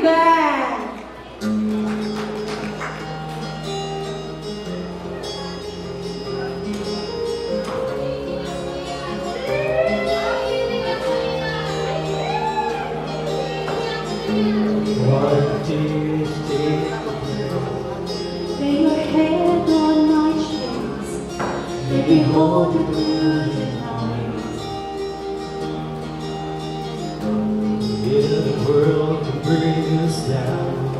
Band. What do you think? Lay your head on my chest. Let me hold you through the night. Yeah, the world can bring us down.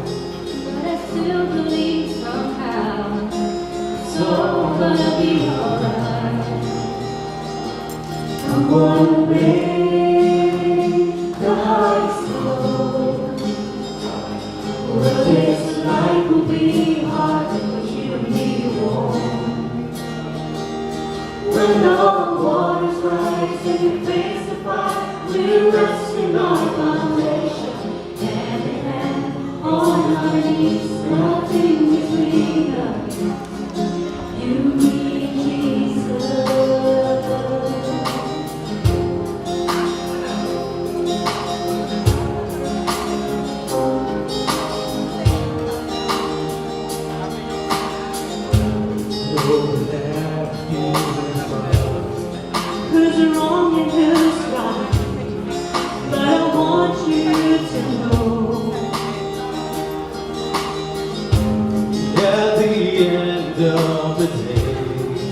But I still believe somehow it's all gonna be alright. I'm gonna make the hearts go. Well, this life will be hard, but you and me warm. When all waters rise and you face the fire, we're resting on foundation, hand in hand, on our knees, nothing between us. You, me, Jesus. Who's wrong and who's right? But I want you to know At the end of the day,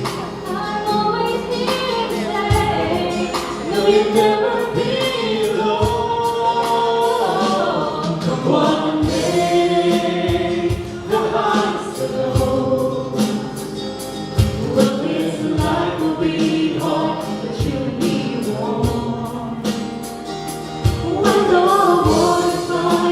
I'm always here to say, no, you'll never be alone. One day the hearts will know. Well, this life will be hard, but you and me warm. When the waters rise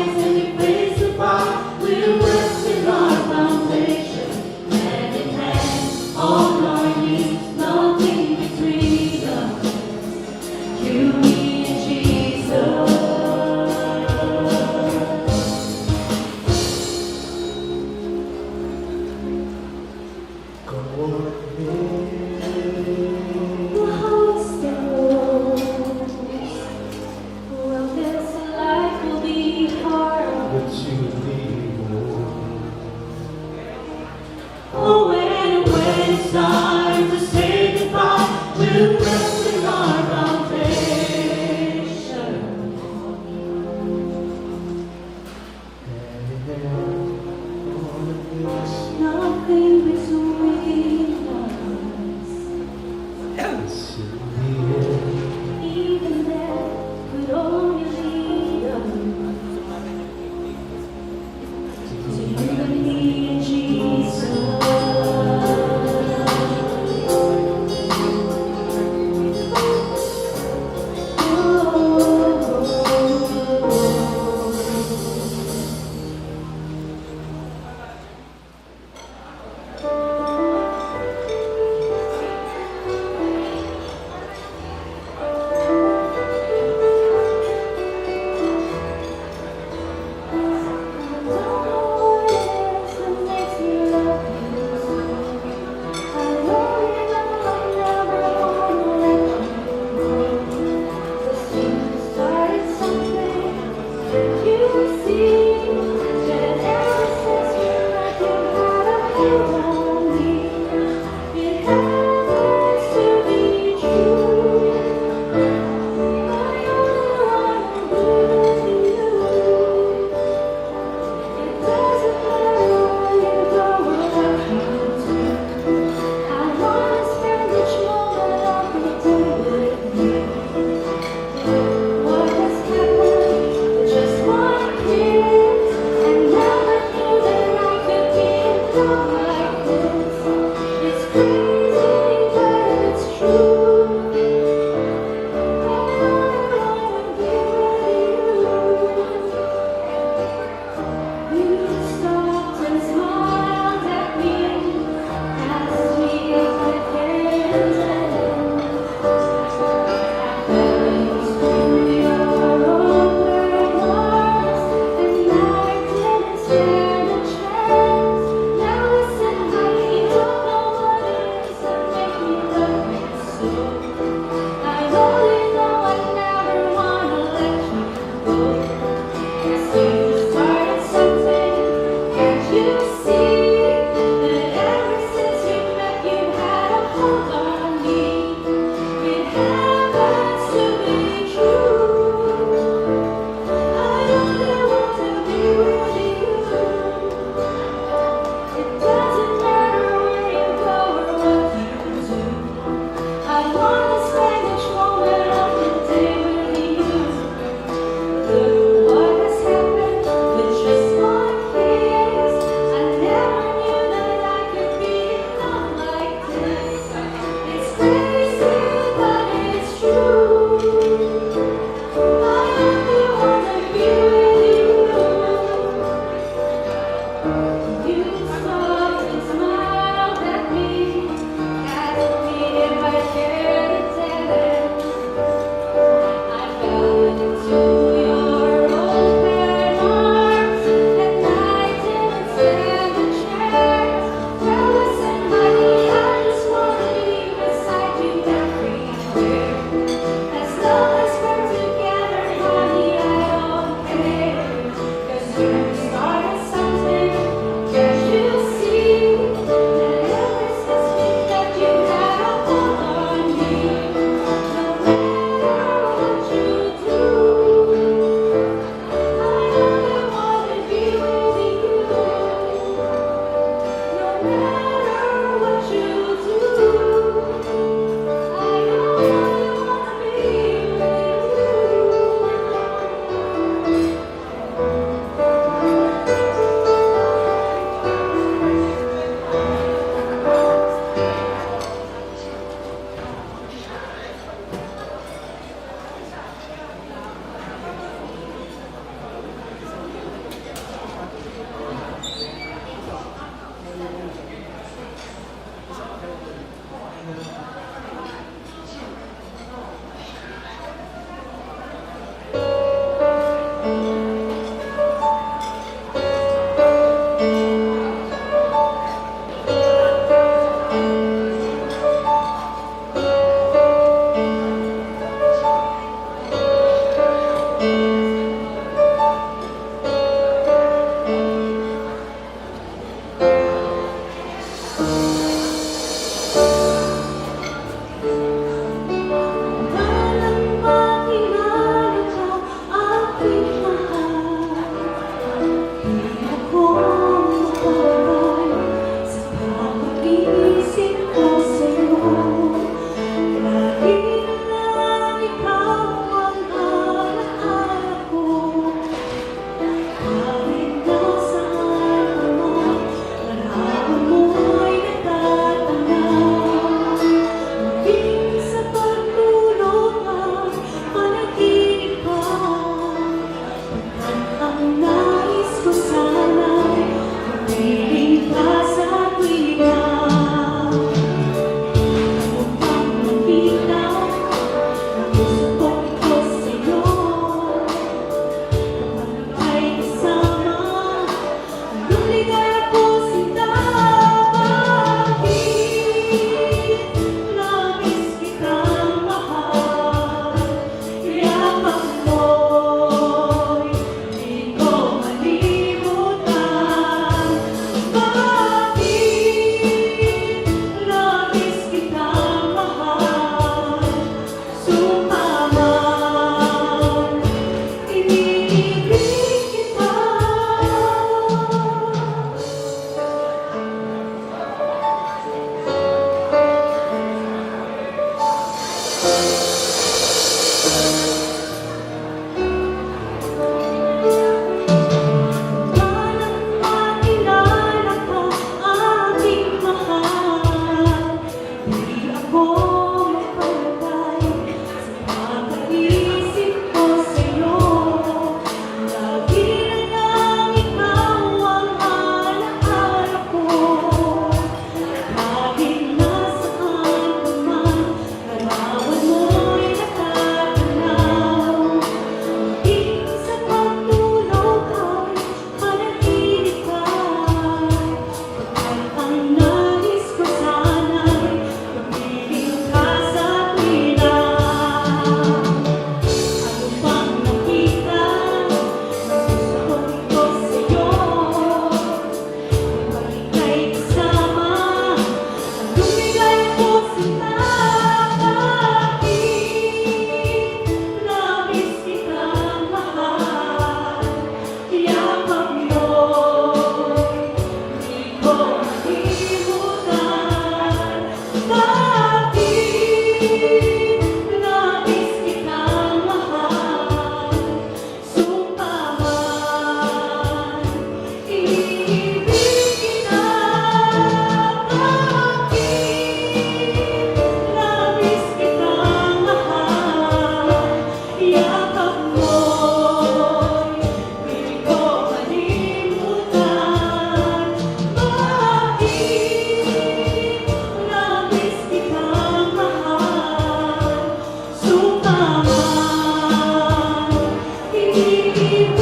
pag-ibig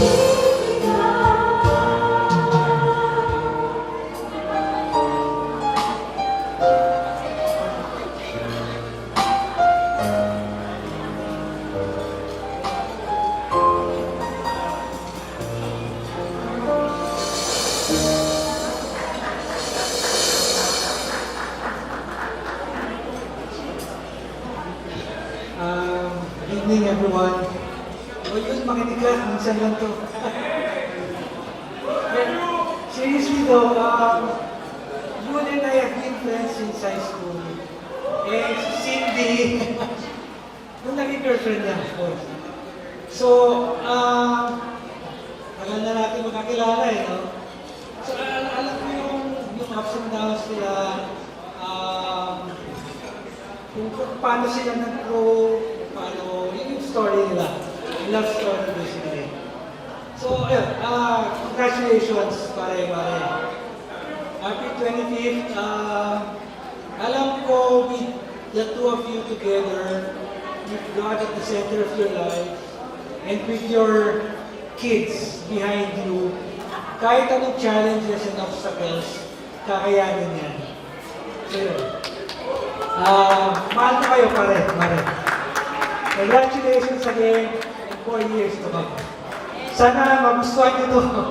na. Good evening everyone. O yun, makinig ka, minsan lang to. Seriously though, Moon and I have been friends since high school. Eh, si Cindy, nung naging girlfriend niya, of course. So, tagal na natin magkakilala eh, no? So, alam ko yung ups and downs nila, kung paano sila nag-grow, paano, yun yung story nila. Yung love story basically. So, ayun, congratulations, pare-pare. Happy 25th. Alam ko with the two of you together, with God at the center of your life, and with your kids behind you, kahit anong challenges and obstacles, kakayanin yan. So, yun. Mahal na kayo pare. Congratulations again and 4 years to come. Sana magustuhan nyo to.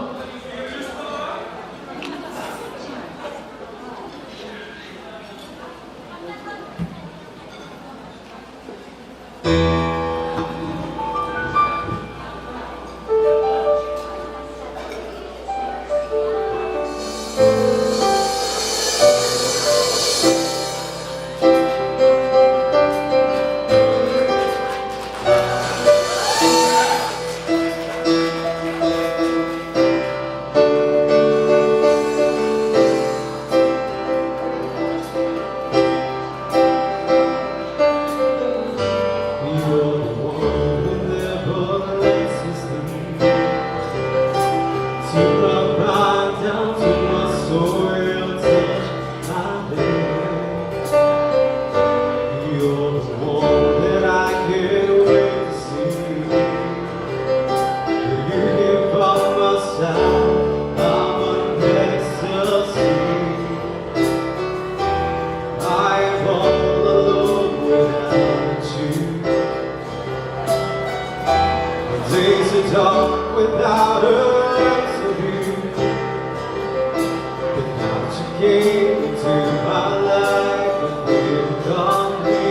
Days are dark without us of you, but now you came into my life and lived on me.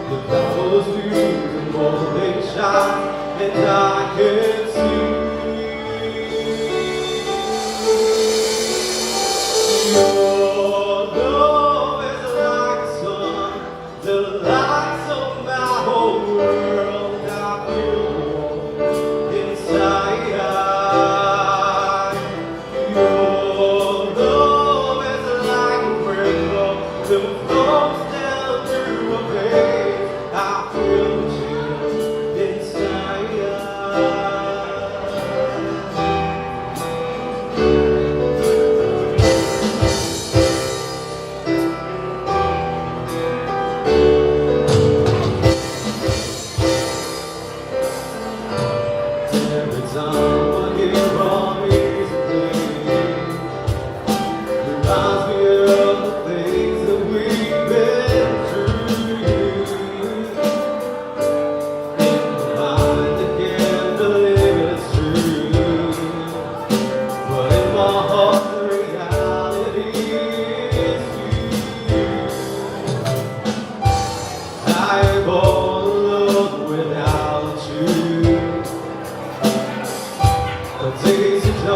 The flowers bloom and morning shine, and I can see your love is like the sun, the lights of my whole world. Days are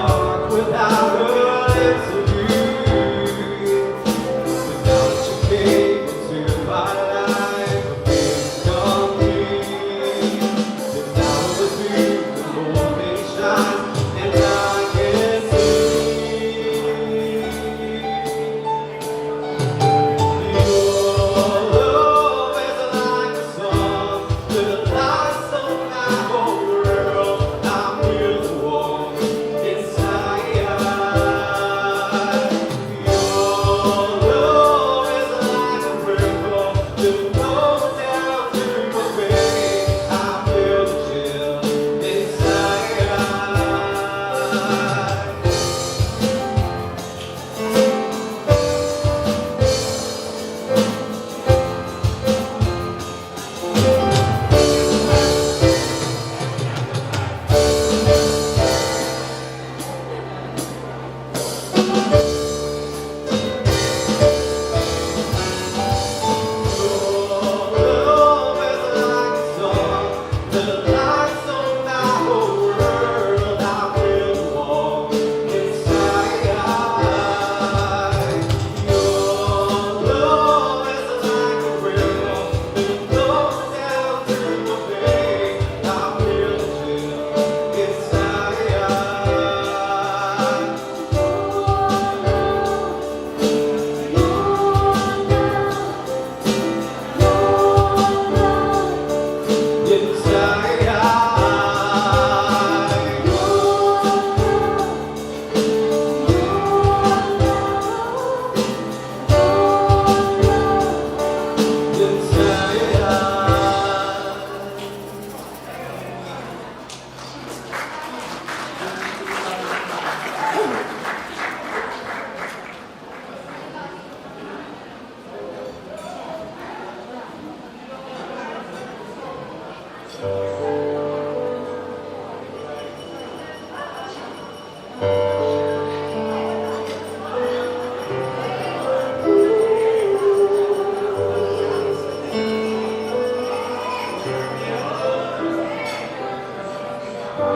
Never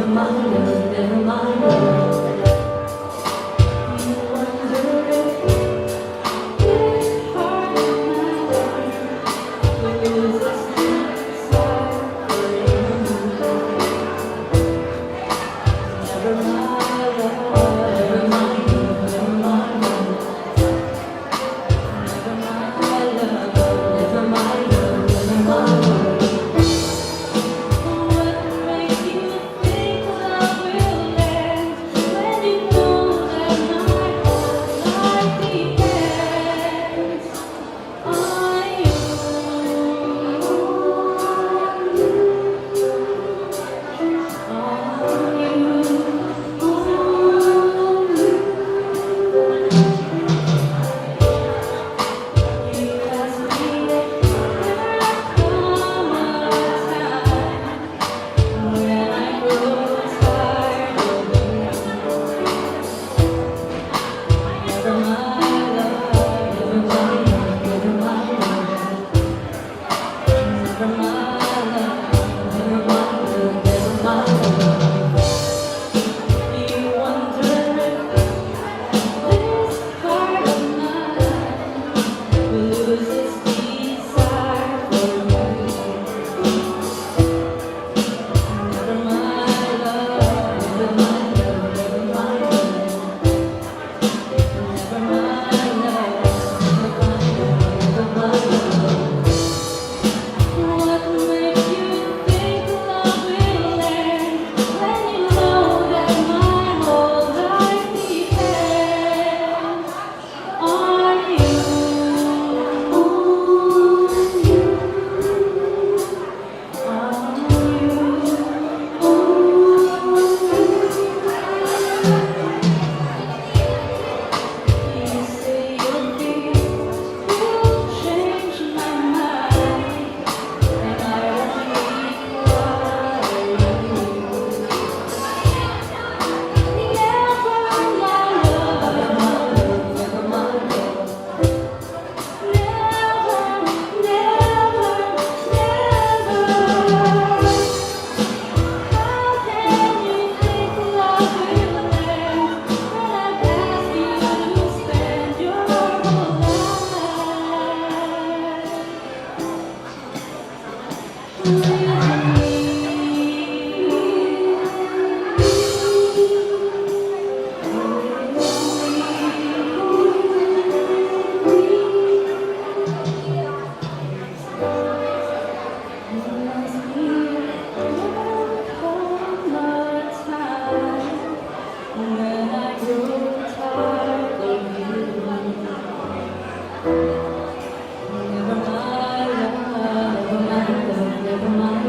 mind, love, never mind, love. You wonder if this heart of mine will lose its desire for you. Never mind, love, never mind, love, never mind, love. Never mind, love, never mind, love, never mind, love. What makes you think love will end when you know that my whole life depends on you? You ask me if there come a time when I grow tired of you. Never mind, love, never mind, love, never mind, love. Never mind, love, never mind, love, never mind, love. You wonder if this heart of mine will lose its desire for you. Never mind, love, never mind, love, never mind, love. Never mind, love, never mind, love, never mind, love. What makes you think love will end when you know that my whole life depends on you? You say you'll change my mind, and I only cry. Never my love, never my love. Never, never, never. How can you think love will end when I've asked you to spend your whole life with when I grow tired of you. Never mind, love, never mind, love, never mind.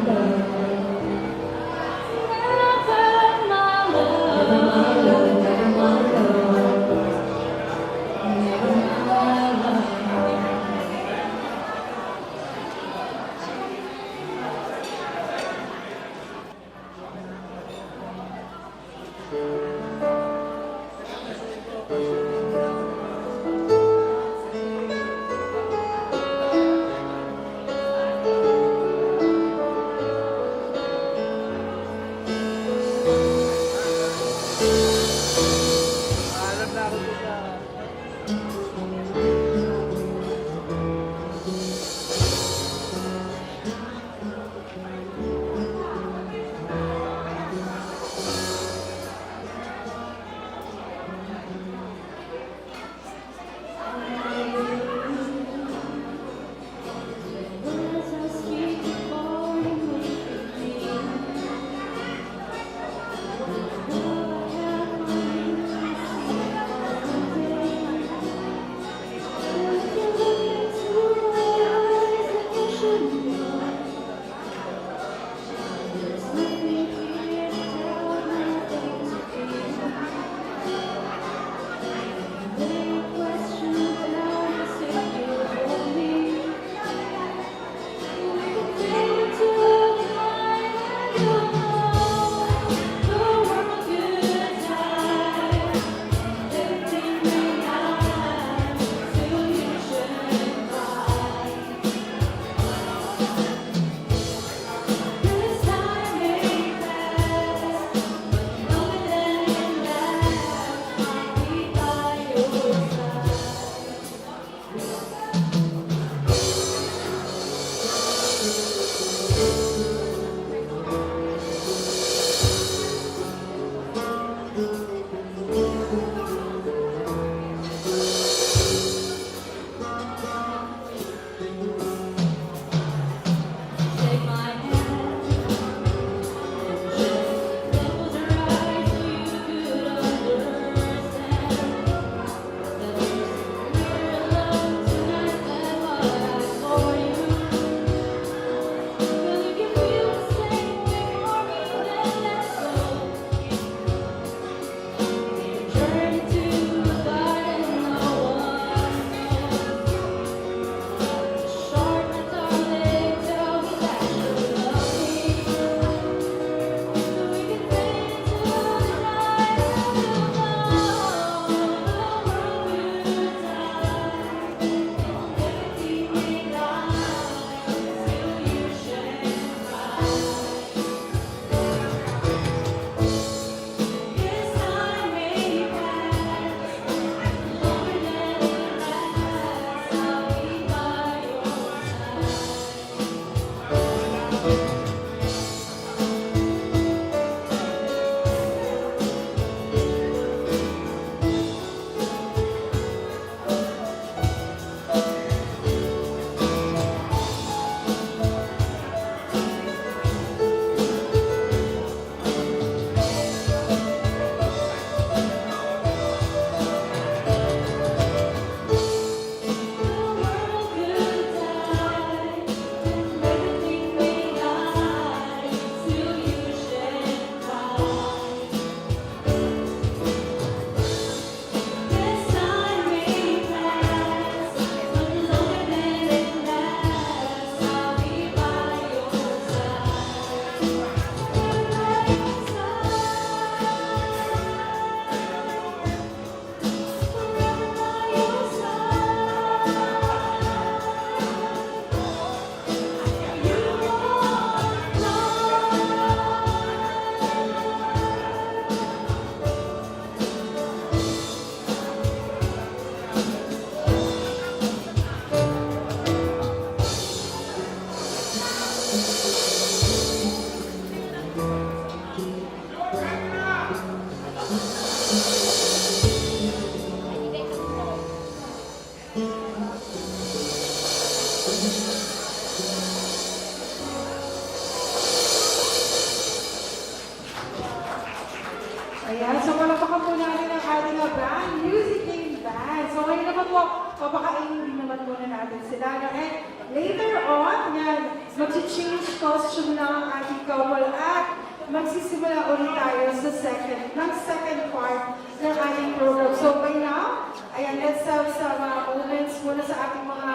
Ayan, so palapakan po natin ang ating brand music game band. So ngayon naman po, papakainin din naman muna natin sila. No? And later on, yan, mag-change costume na ang ating couple at magsisimula ulit tayo sa second part ng ating program. So by now, ayan, let's have some moments muna sa ating mga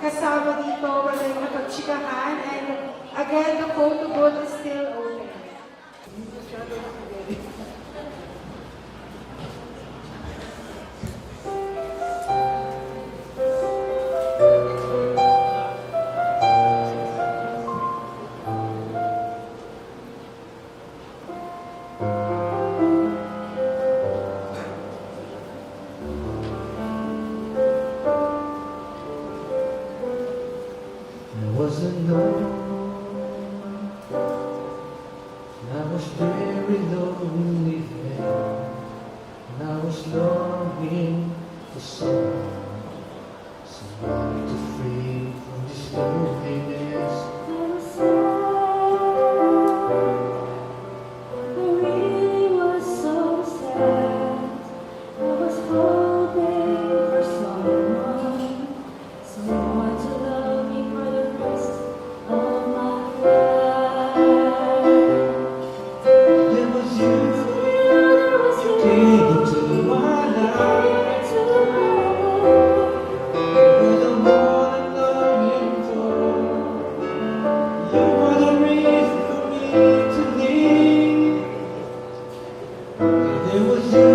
kasama dito wala yung napagchikahan. And again, the photo booth is still open. There was a note, and I was very lonely then, and I was longing for someone to free from this loneliness. There was you, came into my life. You're the one I'm longing for. You are the reason for me to live. There was you,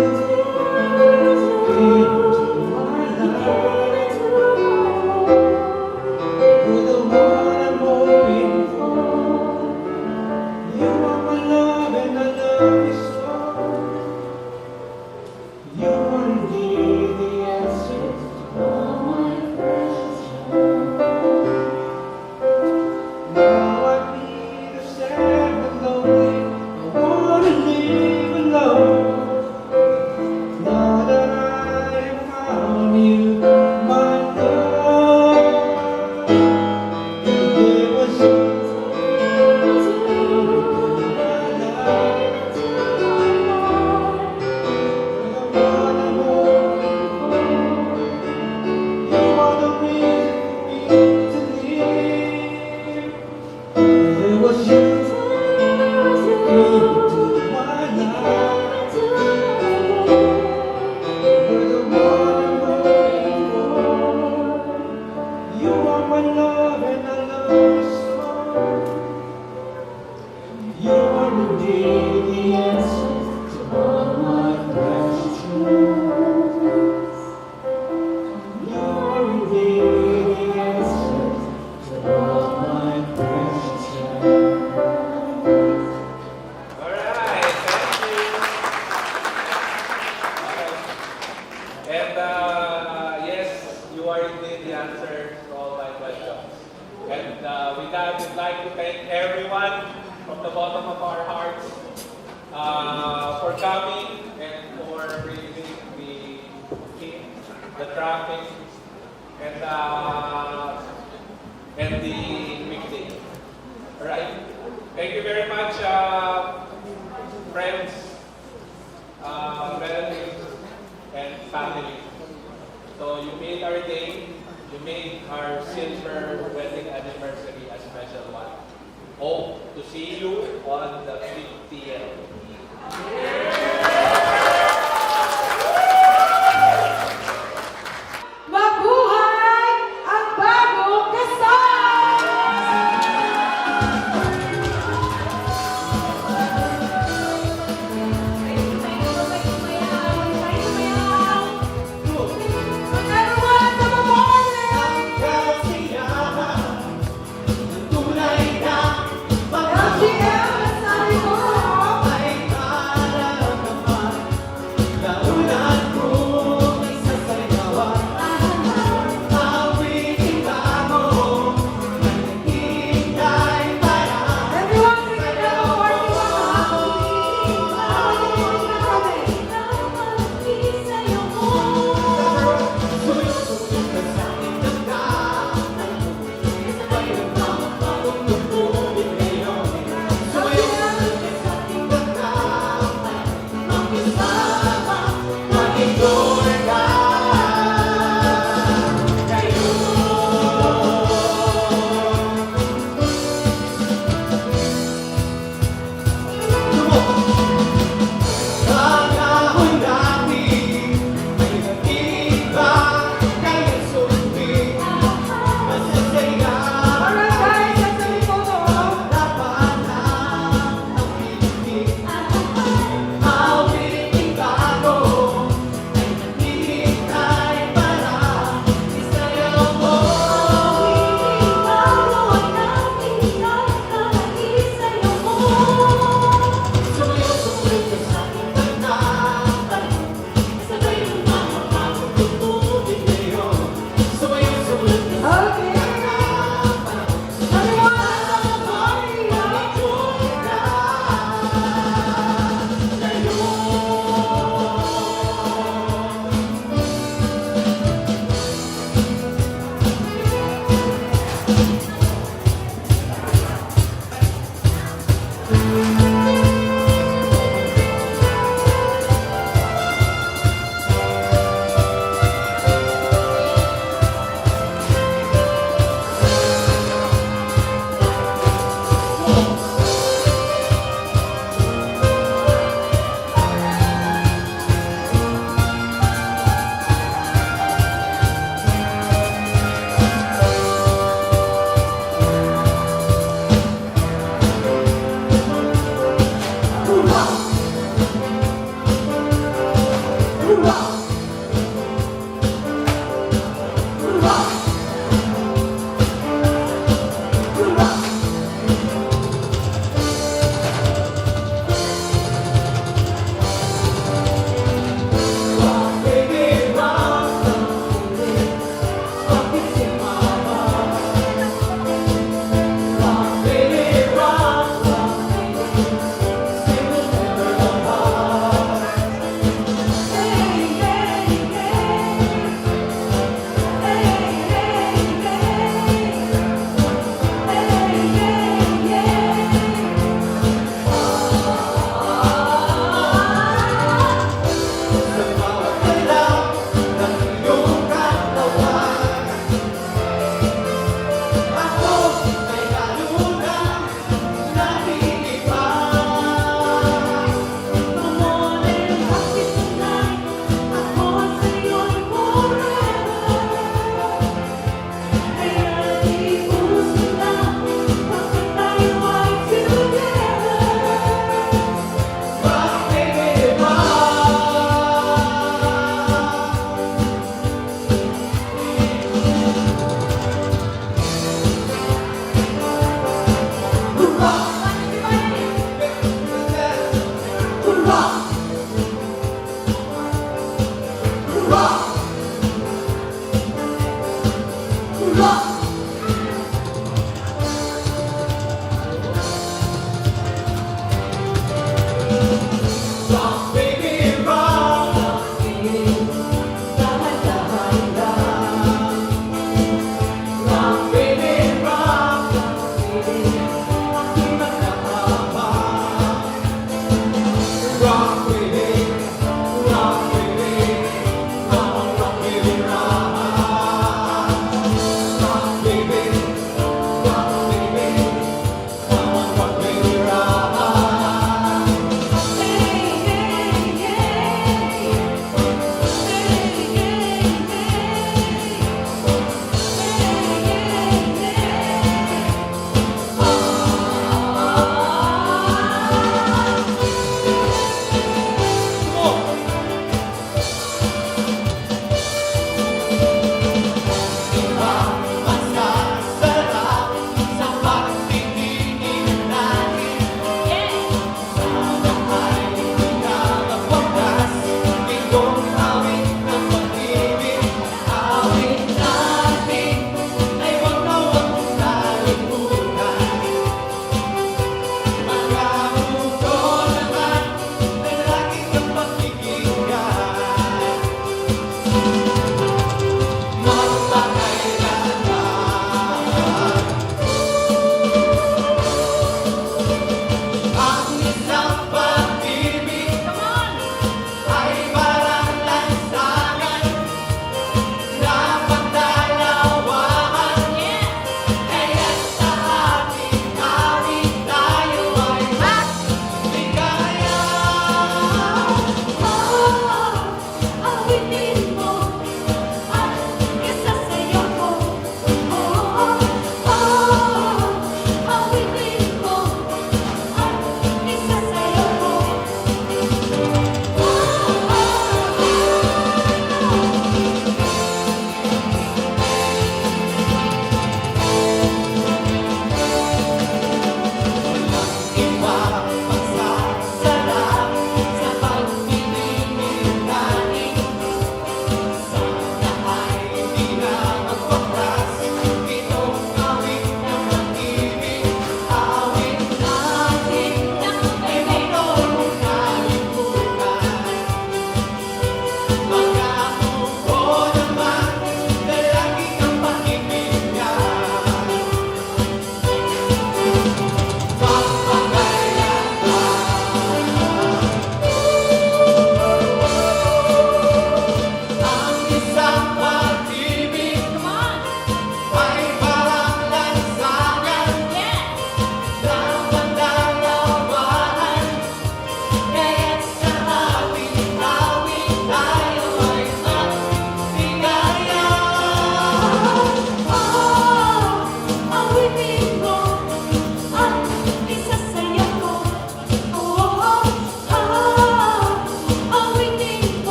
came into my life. You're the one I'm hoping for. You are my love and I love you so. You are indeed the answer to all my questions. Now I need to stand lonely. I wanna live alone. Now that I have found you, my love. There was you, my love. The one I'm hoping for. You are the reason for me to live. There was you, came into my life. You're the one I'm hoping for. You are my love and I love you so. You are indeed the answer to all my questions. You are indeed the answer to all my questions. Alright, thank you. And yes, you are indeed the answer to all my questions. And with that, we'd like to thank everyone from the bottom of our hearts for coming and for braving the heat, the traffic, and the weekday. Alright? Thank you very much, friends, relatives, and family. So you made our day, you made our silver wedding anniversary a special one. Hope to see you on the 50th. Mabuhay ang bagong kasal! Everyone, come on! Tunay na LGM, sabi mo!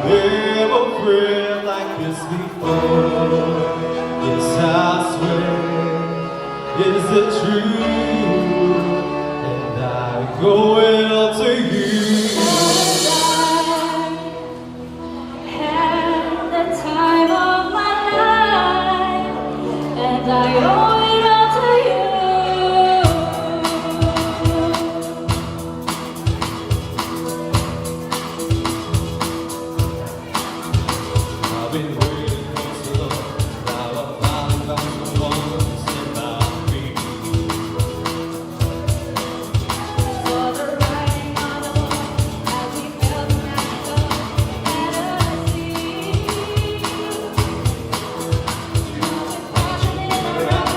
never felt like this before. Yes, I swear, is it true? And I go out to you. Had the time of my life, and I owe it all to you. I've been waiting for so long. Now I finally found the one to set my feet. For the writing on the wall, as we felt magical fantasy. Now we're crashing in a row,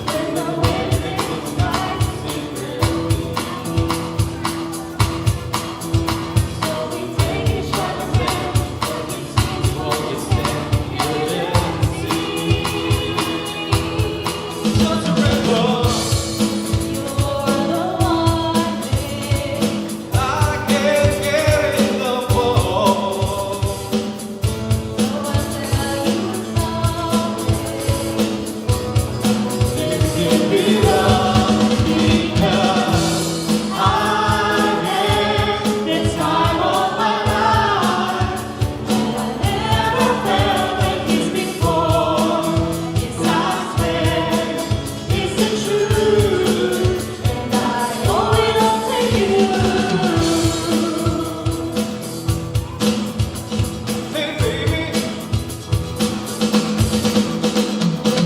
with the wind in its night. So we take a shot of hand, but we seem to always stand here and see. Just remember, You're the one thing. I can't get enough of. So I'll tell you something. This can be love because I had the time of my life. I never felt like this before. Yes, I swear it's the truth, and I owe it all to you. Hey baby,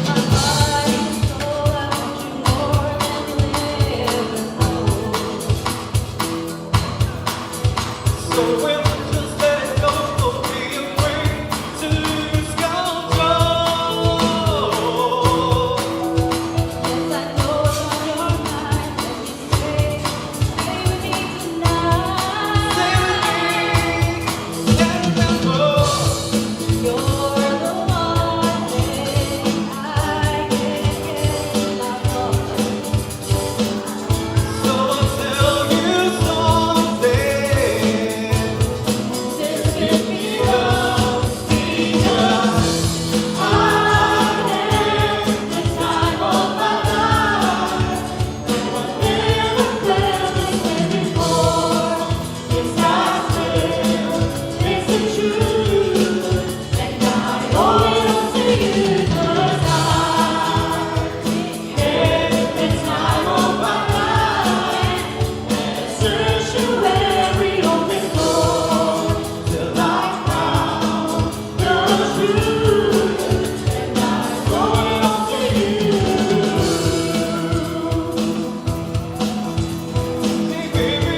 My heart and soul, I want you more than you'll ever know. so we'll just let it go. Don't be afraid to lose control. Yes, I know it's on your mind. Let me stay with me tonight. And remember, You're the one thing I can't get enough of. so I'll tell you something. This could be love because I had the time of my life, and I never felt like this before. Yes, I swear it's the truth, and I owe it all to you 'cause I had the time of my life, and I searched through every open door till I found the truth, and I owe it all to you. Hey baby,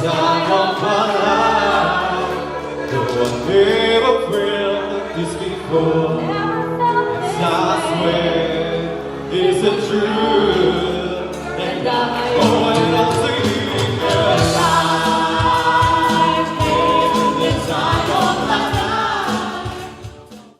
time of my life. Though I never felt like this before. Yes, I swear it's the truth.